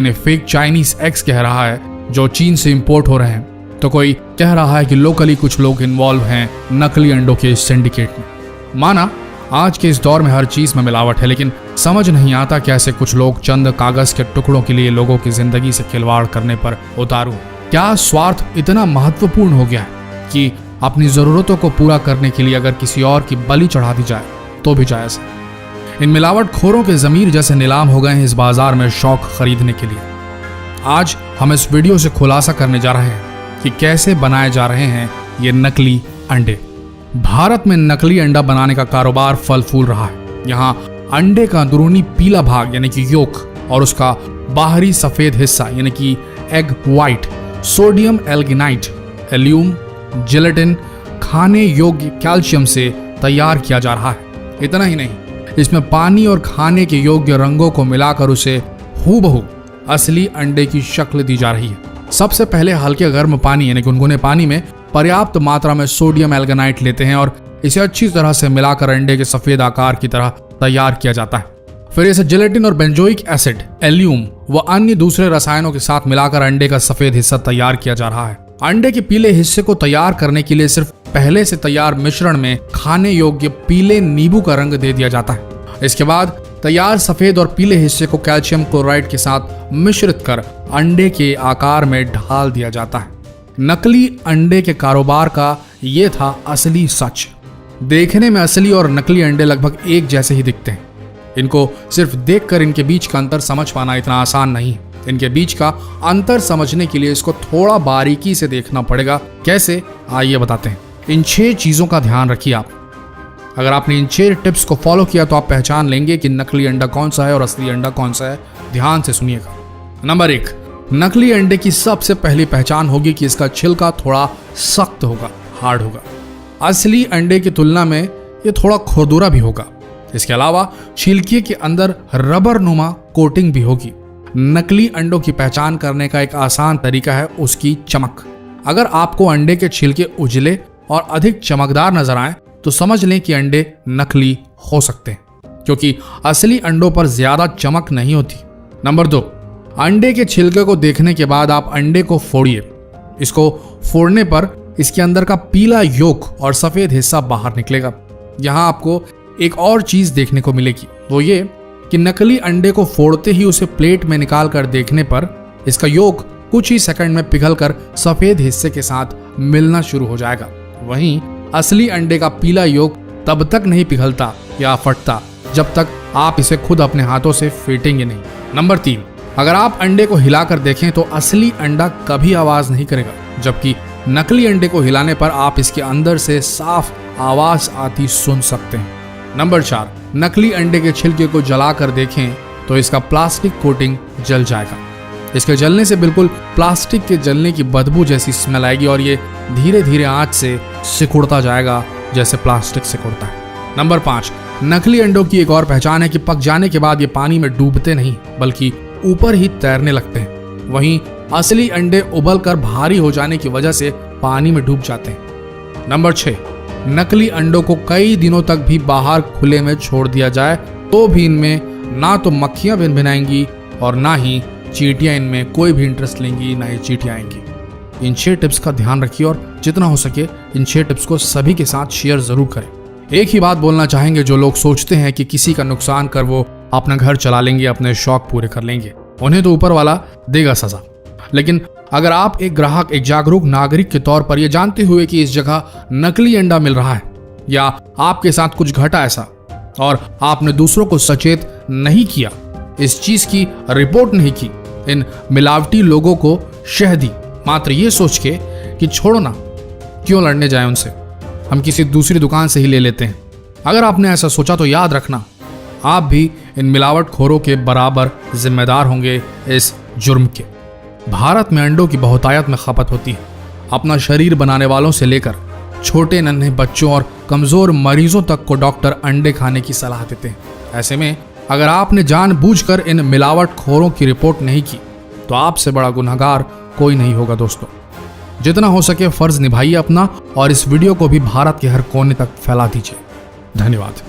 इन्हें fake Chinese eggs कह रहा है जो चीन से इंपोर्ट हो रहे हैं, तो कोई कह रहा है कि लोकली कुछ लोग इन्वॉल्व हैं नकली अंडों के सिंडिकेट में। माना आज के इस दौर में हर चीज में मिलावट है, लेकिन समझ नहीं आता कैसे कुछ लोग चंद कागज के टुकड़ों के लिए लोगों की जिंदगी से खिलवाड़ करने पर उतारू। क्या स्वार्थ इतना महत्वपूर्ण हो गया है कि अपनी जरूरतों को पूरा करने के लिए अगर किसी और की बलि चढ़ा दी जाए तो भी जायज है। इन मिलावट खोरों के जमीर जैसे नीलाम हो गए हैं इस बाजार में शौक खरीदने के लिए। आज हम इस वीडियो से खुलासा करने जा रहे हैं कि कैसे बनाए जा रहे हैं ये नकली अंडे। भारत में नकली अंडा बनाने का कारोबार फल फूल रहा है। यहाँ अंडे का अंदरूनी पीला भाग यानी कि योक और उसका बाहरी सफेद हिस्सा यानी कि एग व्हाइट सोडियम एल्गिनाइट, एल्यूम, जेलेटिन, खाने योग्य कैल्शियम से तैयार किया जा रहा है। इतना ही नहीं, इसमें पानी और खाने के योग्य रंगों को मिलाकर उसे हूबहू असली अंडे की शक्ल दी जा रही है। सबसे पहले हल्के गर्म पानी यानी गुनगुने पानी में पर्याप्त मात्रा में सोडियम एल्गिनाइट लेते हैं और इसे अच्छी तरह से मिलाकर अंडे के सफेद आकार की तरह तैयार किया जाता है। फिर इसे जेलेटिन और बेंजोइक एसिड, एल्यूम व अन्य दूसरे रसायनों के साथ मिलाकर अंडे का सफेद हिस्सा तैयार किया जा रहा है। अंडे के पीले हिस्से को तैयार करने के लिए सिर्फ पहले से तैयार मिश्रण में खाने योग्य पीले नींबू का रंग दे दिया जाता है। इसके बाद तैयार सफेद और पीले हिस्से को कैल्शियम क्लोराइड के साथ मिश्रित कर अंडे के आकार में ढाल दिया जाता है। नकली अंडे के कारोबार का ये था असली सच। देखने में असली और नकली अंडे लगभग एक जैसे ही दिखते हैं। इनको सिर्फ देखकर इनके बीच का अंतर समझ पाना इतना आसान नहीं है। इनके बीच का अंतर समझने के लिए इसको थोड़ा बारीकी से देखना पड़ेगा। कैसे, आइए बताते हैं। इन 6 चीजों का ध्यान रखिए आप। अगर आपने इन 6 टिप्स को फॉलो किया तो आप पहचान लेंगे कि नकली अंडा कौन सा है और असली अंडा कौन सा है। ध्यान से सुनिएगा। नंबर 1, नकली अंडे की सबसे पहली पहचान होगी कि इसका छिलका थोड़ा सख्त होगा, हार्ड होगा। असली अंडे की तुलना में ये थोड़ा खुरदुरा भी होगा। इसके अलावा छिलके के अंदर रबर नुमा कोटिंग भी होगी। नकली अंडों की पहचान करने का एक आसान तरीका है उसकी चमक। अगर आपको अंडे के छिलके उजले और अधिक चमकदार नजर आए तो समझ लें कि अंडे नकली हो सकते हैं, क्योंकि असली अंडों पर ज्यादा चमक नहीं होती। नंबर 2, अंडे के छिलके को देखने के बाद आप अंडे को फोड़िए। इसको फोड़ने पर इसके अंदर का पीला योक और सफेद हिस्सा बाहर निकलेगा। यहाँ आपको एक और चीज देखने को मिलेगी, वो ये कि नकली अंडे को फोड़ते ही उसे प्लेट में निकाल कर देखने पर इसका योक कुछ ही सेकंड में पिघलकर सफेद हिस्से के साथ मिलना शुरू हो जाएगा। वहीं असली अंडे का पीला योक तब तक नहीं पिघलता या फटता जब तक आप इसे खुद अपने हाथों से फेंटेंगे नहीं। नंबर 3, अगर आप अंडे को हिलाकर देखें तो असली अंडा कभी आवाज नहीं करेगा, जबकि नकली अंडे को हिलाने पर आप इसके अंदर से साफ आवाज आती सुन सकते हैं। नंबर 4, नकली अंडे के छिलके को जलाकर देखें तो इसका प्लास्टिक कोटिंग जल जाएगा। इसके जलने से बिल्कुल प्लास्टिक के जलने की बदबू जैसी स्मेल आएगी और ये धीरे धीरे आंच से सिकुड़ता जाएगा जैसे प्लास्टिक सिकुड़ता है। नंबर 5, नकली अंडों की एक और पहचान है कि पक जाने के बाद ये पानी में डूबते नहीं बल्कि ऊपर ही तैरने लगते हैं। वहीं असली अंडे उबल कर भारी हो जाने की वजह से पानी में डूब जाते हैं। नंबर 6, नकली अंडों को कई दिनों तक भी बाहर खुले में छोड़ दिया जाए तो भी इनमें ना तो मक्खियां भिनभिनाएंगी और ना ही चींटियां इनमें कोई भी इंटरेस्ट लेंगी, ना ही चींटियां आएंगी। इन 6 टिप्स का ध्यान रखिए और जितना हो सके इन 6 टिप्स को सभी के साथ शेयर जरूर करें। एक ही बात बोलना चाहेंगे, जो लोग सोचते हैं कि किसी का नुकसान कर वो अपना घर चला लेंगे, अपने शौक पूरे कर लेंगे, उन्हें तो ऊपर वाला देगा सजा। लेकिन अगर आप एक ग्राहक, एक जागरूक नागरिक के तौर पर यह जानते हुए कि इस जगह नकली अंडा मिल रहा है या आपके साथ कुछ घटा ऐसा और आपने दूसरों को सचेत नहीं किया, इस चीज की रिपोर्ट नहीं की, इन मिलावटी लोगों को शह दी, मात्र ये सोच के कि छोड़ो ना, क्यों लड़ने जाए उनसे, हम किसी दूसरी दुकान से ही ले लेते हैं। अगर आपने ऐसा सोचा तो याद रखना, आप भी इन मिलावट खोरों के बराबर जिम्मेदार होंगे इस जुर्म के। भारत में अंडों की बहुतायत में खपत होती है। अपना शरीर बनाने वालों से लेकर छोटे नन्हे बच्चों और कमजोर मरीजों तक को डॉक्टर अंडे खाने की सलाह देते हैं। ऐसे में अगर आपने जानबूझकर इन मिलावट खोरों की रिपोर्ट नहीं की तो आपसे बड़ा गुनहगार कोई नहीं होगा। दोस्तों, जितना हो सके फर्ज निभाइए अपना और इस वीडियो को भी भारत के हर कोने तक फैला दीजिए। धन्यवाद।